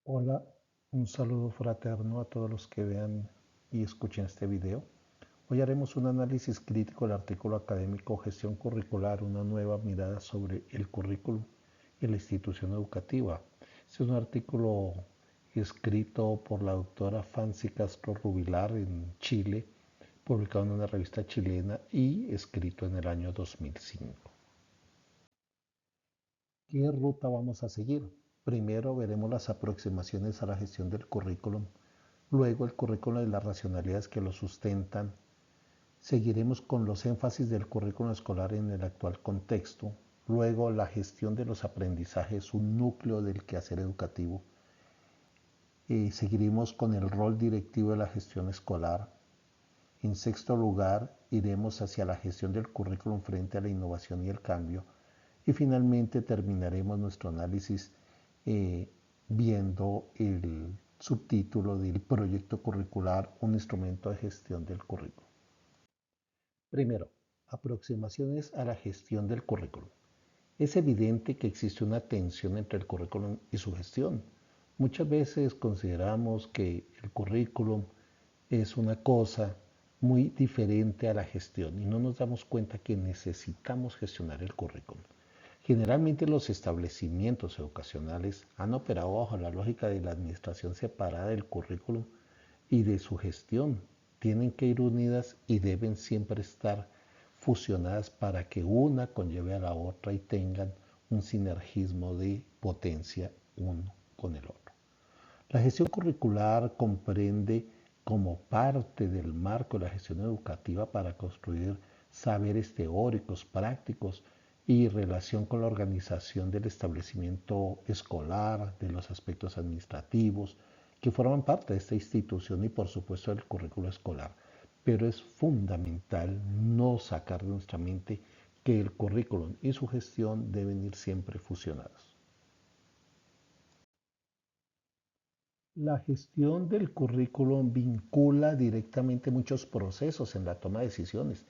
Hola, un saludo fraterno a todos los que vean y escuchen este video. Hoy haremos un análisis crítico del artículo académico Gestión curricular, una nueva mirada sobre el currículum y la institución educativa. Este es un artículo escrito por la doctora Fancy Castro Rubilar en Chile, publicado en una revista chilena y escrito en el año 2005. ¿Qué ruta vamos a seguir? Primero veremos las aproximaciones a la gestión del currículum, luego el currículum y las racionalidades que lo sustentan. Seguiremos con los énfasis del currículum escolar en el actual contexto, luego la gestión de los aprendizajes, un núcleo del quehacer educativo. Seguiremos con el rol directivo de la gestión escolar. En sexto lugar, iremos hacia la gestión del currículum frente a la innovación y el cambio. Y finalmente terminaremos nuestro análisis eh, viendo el subtítulo del proyecto curricular, un instrumento de gestión del currículum. Primero, aproximaciones a la gestión del currículum. Es evidente que existe una tensión entre el currículum y su gestión. Muchas veces consideramos que el currículum es una cosa muy diferente a la gestión y no nos damos cuenta que necesitamos gestionar el currículum. Generalmente los establecimientos educacionales han operado bajo la lógica de la administración separada del currículum y de su gestión. Tienen que ir unidas y deben siempre estar fusionadas para que una conlleve a la otra y tengan un sinergismo de potencia uno con el otro. La gestión curricular comprende como parte del marco de la gestión educativa para construir saberes teóricos, prácticos y relación con la organización del establecimiento escolar, de los aspectos administrativos, que forman parte de esta institución y por supuesto del currículo escolar. Pero es fundamental no sacar de nuestra mente que el currículum y su gestión deben ir siempre fusionados. La gestión del currículum vincula directamente muchos procesos en la toma de decisiones.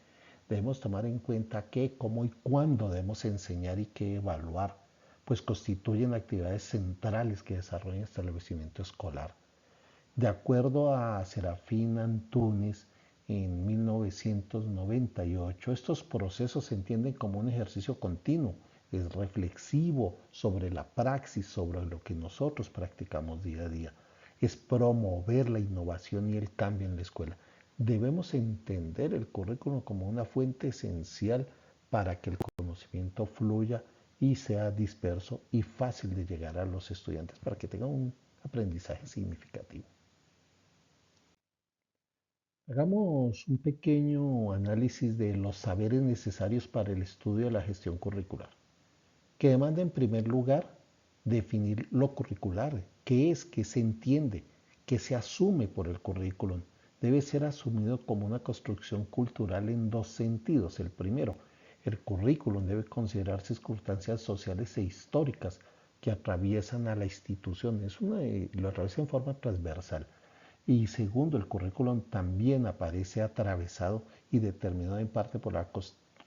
Debemos tomar en cuenta qué, cómo y cuándo debemos enseñar y qué evaluar, pues constituyen actividades centrales que desarrolla el establecimiento escolar. De acuerdo a Serafín Antunes, en 1998, estos procesos se entienden como un ejercicio continuo, es reflexivo sobre la praxis, sobre lo que nosotros practicamos día a día. Es promover la innovación y el cambio en la escuela. Debemos entender el currículum como una fuente esencial para que el conocimiento fluya y sea disperso y fácil de llegar a los estudiantes para que tengan un aprendizaje significativo. Hagamos un pequeño análisis de los saberes necesarios para el estudio de la gestión curricular, que demanda en primer lugar definir lo curricular, qué es, qué se entiende, qué se asume por el currículum. Debe ser asumido como una construcción cultural en dos sentidos. El primero, el currículum debe considerar circunstancias sociales e históricas que atraviesan a la institución. Lo atraviesa en forma transversal. Y segundo, el currículum también aparece atravesado y determinado en parte por la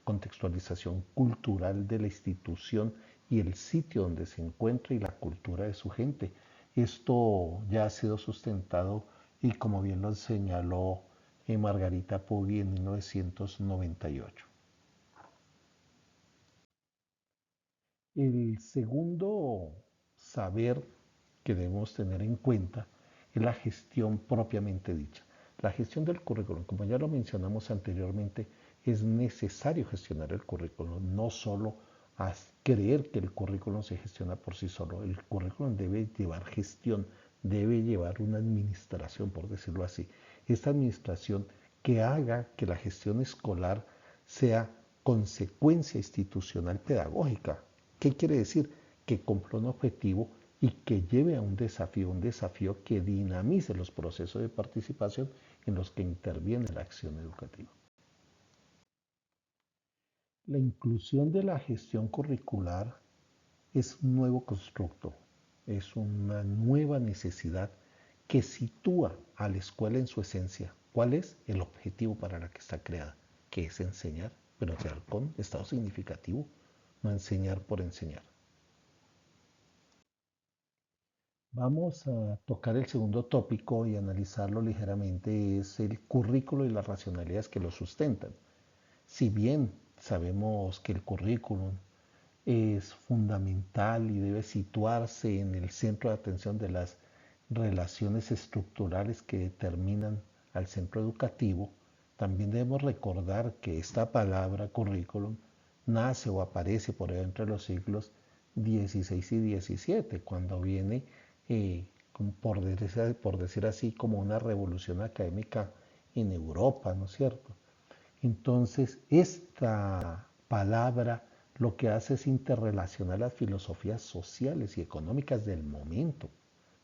contextualización cultural de la institución y el sitio donde se encuentra y la cultura de su gente. Esto ya ha sido sustentado y como bien lo señaló Margarita Puggy en 1998. El segundo saber que debemos tener en cuenta es la gestión propiamente dicha. La gestión del currículum, como ya lo mencionamos anteriormente, es necesario gestionar el currículum, no solo a creer que el currículum se gestiona por sí solo. El currículum debe llevar gestión, debe llevar una administración, por decirlo así. Esta administración que haga que la gestión escolar sea consecuencia institucional pedagógica. ¿Qué quiere decir? Que cumpla un objetivo y que lleve a un desafío que dinamice los procesos de participación en los que interviene la acción educativa. La inclusión de la gestión curricular es un nuevo constructo, es una nueva necesidad que sitúa a la escuela en su esencia. ¿Cuál es el objetivo para la que está creada? Que es enseñar, pero enseñar con estado significativo, no enseñar por enseñar. Vamos a tocar el segundo tópico y analizarlo ligeramente, es el currículo y las racionalidades que lo sustentan. Si bien sabemos que el currículum es fundamental y debe situarse en el centro de atención de las relaciones estructurales que determinan al centro educativo, también debemos recordar que esta palabra currículum nace o aparece por ahí entre los siglos XVI y XVII, cuando viene, por decir así, como una revolución académica en Europa, ¿no es cierto? Entonces, esta palabra lo que hace es interrelacionar las filosofías sociales y económicas del momento,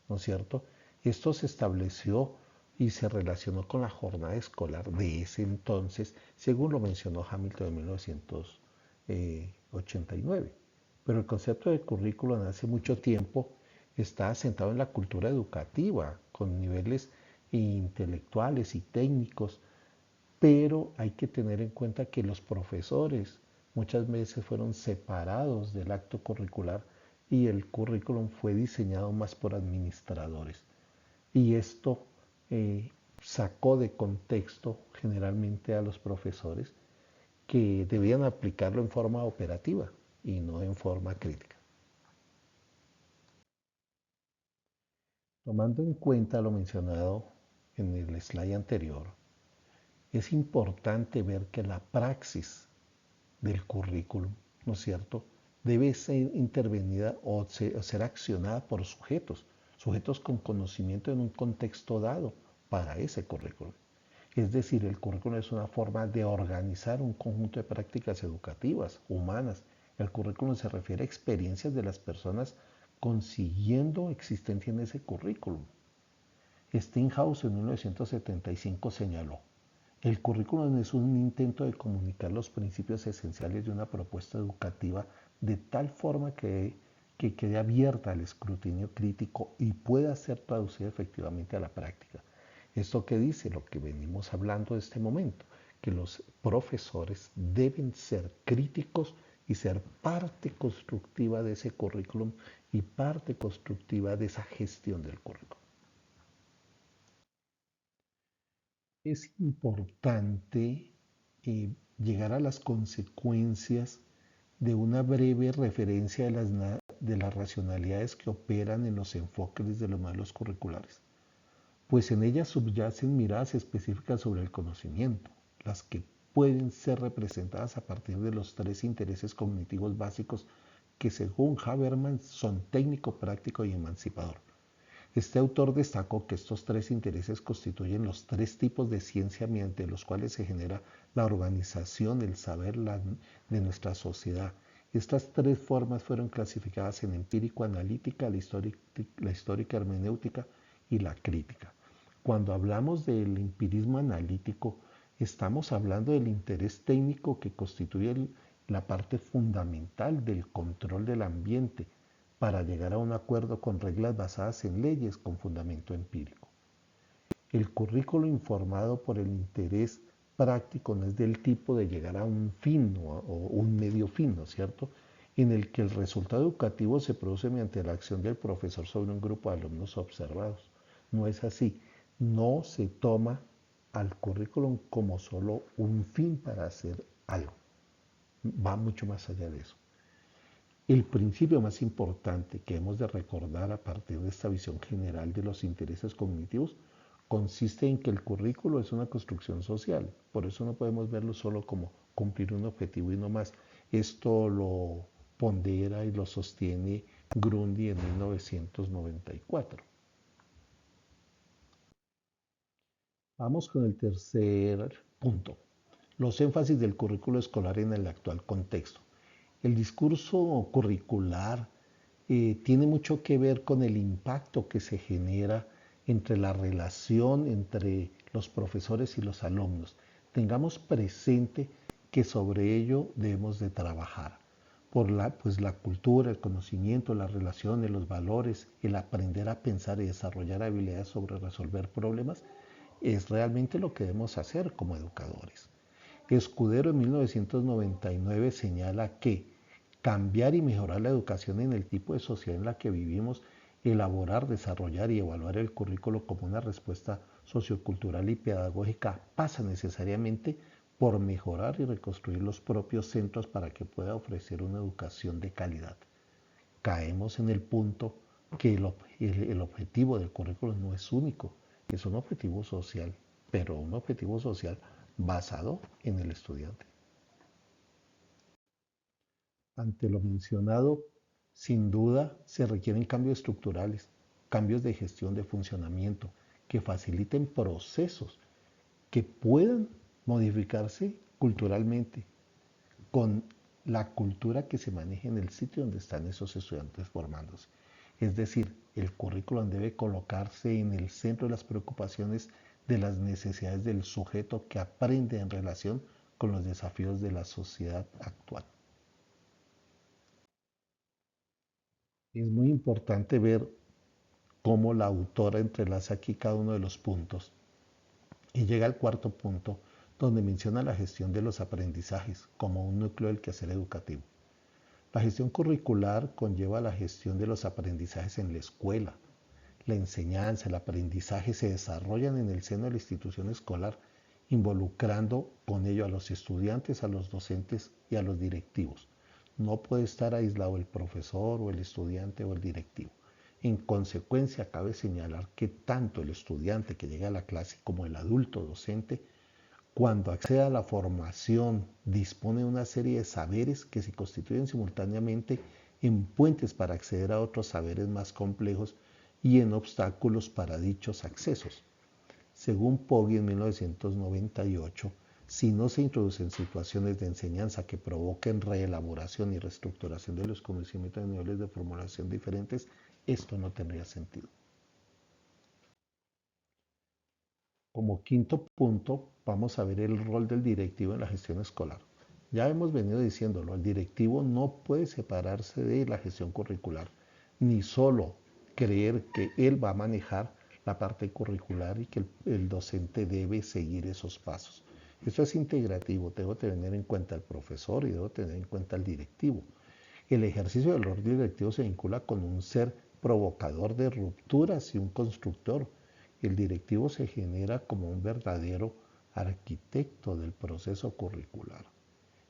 ¿no es cierto? Esto se estableció y se relacionó con la jornada escolar de ese entonces, según lo mencionó Hamilton en 1989. Pero el concepto de currículo en hace mucho tiempo está asentado en la cultura educativa, con niveles intelectuales y técnicos, pero hay que tener en cuenta que los profesores muchas veces fueron separados del acto curricular y el currículum fue diseñado más por administradores. Y esto sacó de contexto generalmente a los profesores que debían aplicarlo en forma operativa y no en forma crítica. Tomando en cuenta lo mencionado en el slide anterior, es importante ver que la praxis del currículum, ¿no es cierto?, debe ser intervenida o ser accionada por sujetos, sujetos con conocimiento en un contexto dado para ese currículum. Es decir, el currículum es una forma de organizar un conjunto de prácticas educativas, humanas. El currículum se refiere a experiencias de las personas consiguiendo existencia en ese currículum. Steinhaus en 1975 señaló: el currículum es un intento de comunicar los principios esenciales de una propuesta educativa de tal forma que quede abierta al escrutinio crítico y pueda ser traducida efectivamente a la práctica. Esto que dice lo que venimos hablando de este momento, que los profesores deben ser críticos y ser parte constructiva de ese currículum y parte constructiva de esa gestión del currículum. Es importante llegar a las consecuencias de una breve referencia de las racionalidades que operan en los enfoques de los modelos curriculares, pues en ellas subyacen miradas específicas sobre el conocimiento, las que pueden ser representadas a partir de los tres intereses cognitivos básicos que según Habermas son técnico, práctico y emancipador. Este autor destacó que estos tres intereses constituyen los tres tipos de ciencia mediante los cuales se genera la organización, el saber de nuestra sociedad. Estas tres formas fueron clasificadas en empírico-analítica, la histórica hermenéutica y la crítica. Cuando hablamos del empirismo analítico, estamos hablando del interés técnico que constituye la parte fundamental del control del ambiente, para llegar a un acuerdo con reglas basadas en leyes con fundamento empírico. El currículo informado por el interés práctico no es del tipo de llegar a un fin o un medio fin, ¿no es cierto?, en el que el resultado educativo se produce mediante la acción del profesor sobre un grupo de alumnos observados. No es así. No se toma al currículum como solo un fin para hacer algo. Va mucho más allá de eso. El principio más importante que hemos de recordar a partir de esta visión general de los intereses cognitivos consiste en que el currículo es una construcción social. Por eso no podemos verlo solo como cumplir un objetivo y no más. Esto lo pondera y lo sostiene Grundy en 1994. Vamos con el tercer punto: los énfasis del currículo escolar en el actual contexto. El discurso curricular tiene mucho que ver con el impacto que se genera entre la relación entre los profesores y los alumnos. Tengamos presente que sobre ello debemos de trabajar por la cultura, el conocimiento, las relaciones, los valores, el aprender a pensar y desarrollar habilidades sobre resolver problemas es realmente lo que debemos hacer como educadores. Escudero en 1999 señala que cambiar y mejorar la educación en el tipo de sociedad en la que vivimos Elaborar, desarrollar y evaluar el currículo como una respuesta sociocultural y pedagógica pasa necesariamente por mejorar y reconstruir los propios centros para que pueda ofrecer una educación de calidad. Caemos en el punto que el objetivo del currículo no es único, es un objetivo social, pero un objetivo social basado en el estudiante. Ante lo mencionado, sin duda se requieren cambios estructurales, cambios de gestión de funcionamiento que faciliten procesos que puedan modificarse culturalmente con la cultura que se maneja en el sitio donde están esos estudiantes formándose. Es decir, el currículum debe colocarse en el centro de las preocupaciones de las necesidades del sujeto que aprende en relación con los desafíos de la sociedad actual. Es muy importante ver cómo la autora entrelaza aquí cada uno de los puntos y llega al cuarto punto donde menciona la gestión de los aprendizajes como un núcleo del quehacer educativo. La gestión curricular conlleva la gestión de los aprendizajes en la escuela. La enseñanza, el aprendizaje se desarrollan en el seno de la institución escolar, involucrando con ello a los estudiantes, a los docentes y a los directivos. No puede estar aislado el profesor o el estudiante o el directivo. En consecuencia, cabe señalar que tanto el estudiante que llega a la clase como el adulto docente, cuando accede a la formación, dispone de una serie de saberes que se constituyen simultáneamente en puentes para acceder a otros saberes más complejos y en obstáculos para dichos accesos. Según Poggi en 1998, si no se introducen situaciones de enseñanza que provoquen reelaboración y reestructuración de los conocimientos a niveles de formulación diferentes, esto no tendría sentido. Como quinto punto, vamos a ver el rol del directivo en la gestión escolar. Ya hemos venido diciéndolo, el directivo no puede separarse de la gestión curricular, ni solo creer que él va a manejar la parte curricular y que el docente debe seguir esos pasos. Esto es integrativo, debo tener en cuenta al profesor y debo tener en cuenta al directivo. El ejercicio del rol directivo se vincula con un ser provocador de rupturas y un constructor. El directivo se genera como un verdadero arquitecto del proceso curricular.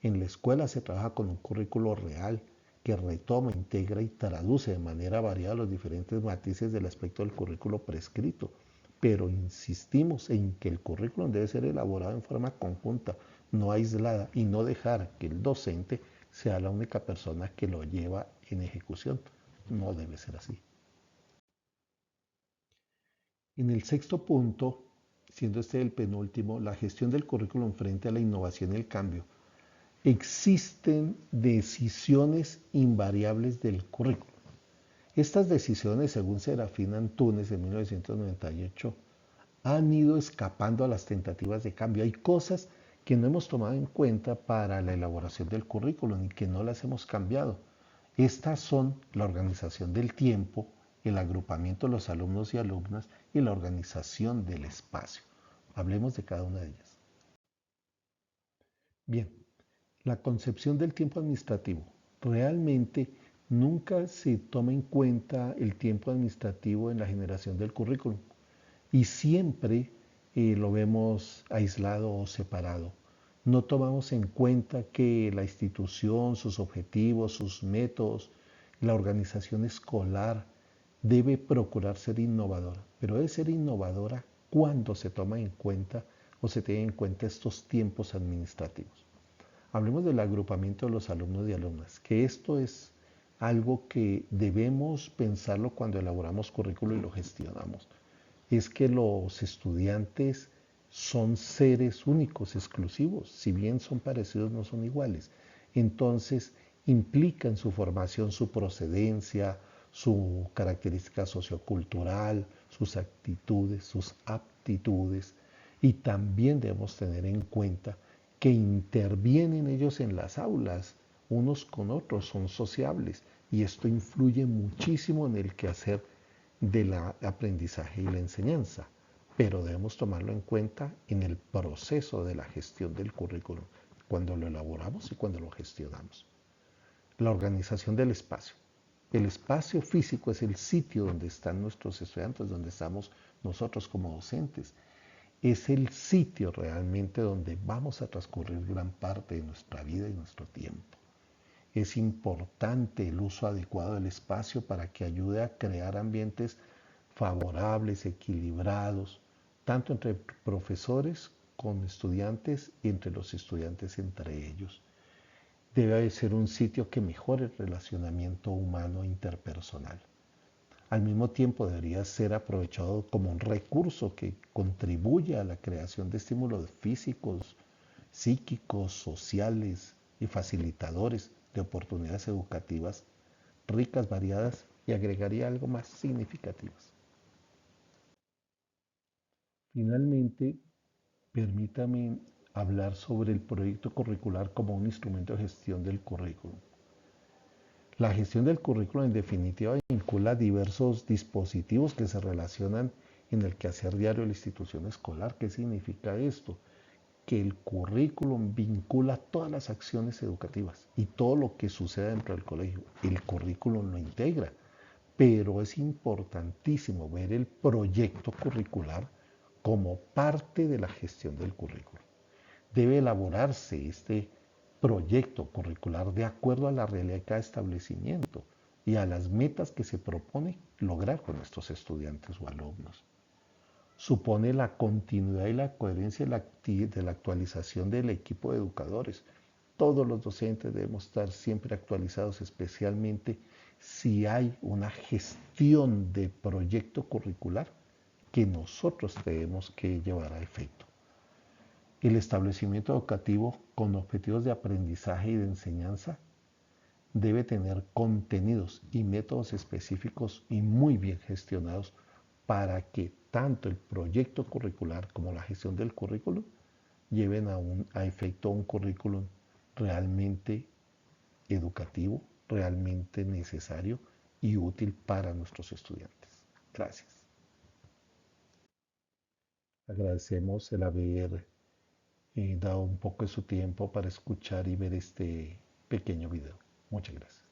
En la escuela se trabaja con un currículo real que retoma, integra y traduce de manera variada los diferentes matices del aspecto del currículo prescrito. Pero insistimos en que el currículum debe ser elaborado en forma conjunta, no aislada, y no dejar que el docente sea la única persona que lo lleva en ejecución. No debe ser así. En el sexto punto, siendo este el penúltimo, la gestión del currículum frente a la innovación y el cambio. Existen decisiones invariables del currículum. Estas decisiones, según Serafín Antunes en 1998, han ido escapando a las tentativas de cambio. Hay cosas que no hemos tomado en cuenta para la elaboración del currículum y que no las hemos cambiado. Estas son la organización del tiempo, el agrupamiento de los alumnos y alumnas y la organización del espacio. Hablemos de cada una de ellas. Bien, la concepción del tiempo administrativo. Realmente nunca se toma en cuenta el tiempo administrativo en la generación del currículum y siempre lo vemos aislado o separado. No tomamos en cuenta que la institución, sus objetivos, sus métodos, la organización escolar debe procurar ser innovadora, pero debe ser innovadora cuando se toma en cuenta o se tienen en cuenta estos tiempos administrativos. Hablemos del agrupamiento de los alumnos y alumnas, que esto es algo que debemos pensarlo cuando elaboramos currículo y lo gestionamos. Es que los estudiantes son seres únicos, exclusivos, si bien son parecidos, no son iguales. Entonces, implica en su formación su procedencia, su característica sociocultural, sus actitudes, sus aptitudes, y también debemos tener en cuenta que intervienen ellos en las aulas, unos con otros, son sociables, y esto influye muchísimo en el quehacer del aprendizaje y la enseñanza, pero debemos tomarlo en cuenta en el proceso de la gestión del currículum, cuando lo elaboramos y cuando lo gestionamos. La organización del espacio. El espacio físico es el sitio donde están nuestros estudiantes, donde estamos nosotros como docentes. Es el sitio realmente donde vamos a transcurrir gran parte de nuestra vida y nuestro tiempo. Es importante el uso adecuado del espacio para que ayude a crear ambientes favorables, equilibrados, tanto entre profesores con estudiantes y entre los estudiantes entre ellos. Debe ser un sitio que mejore el relacionamiento humano e interpersonal. Al mismo tiempo debería ser aprovechado como un recurso que contribuye a la creación de estímulos físicos, psíquicos, sociales y facilitadores de oportunidades educativas ricas, variadas y agregaría algo más significativas. Finalmente, permítame hablar sobre el proyecto curricular como un instrumento de gestión del currículum. La gestión del currículum en definitiva vincula diversos dispositivos que se relacionan en el quehacer diario de la institución escolar. ¿Qué significa esto? Que el currículum vincula todas las acciones educativas y todo lo que sucede dentro del colegio. El currículum lo integra, pero es importantísimo ver el proyecto curricular como parte de la gestión del currículum. Debe elaborarse este proyecto curricular de acuerdo a la realidad de cada establecimiento y a las metas que se propone lograr con estos estudiantes o alumnos. Supone la continuidad y la coherencia de la actualización del equipo de educadores. Todos los docentes debemos estar siempre actualizados, especialmente si hay una gestión de proyecto curricular que nosotros tenemos que llevar a efecto. El establecimiento educativo con objetivos de aprendizaje y de enseñanza debe tener contenidos y métodos específicos y muy bien gestionados para que tanto el proyecto curricular como la gestión del currículum lleven a efecto un currículum realmente educativo, realmente necesario y útil para nuestros estudiantes. Gracias. Agradecemos el haber dado un poco de su tiempo para escuchar y ver este pequeño video. Muchas gracias.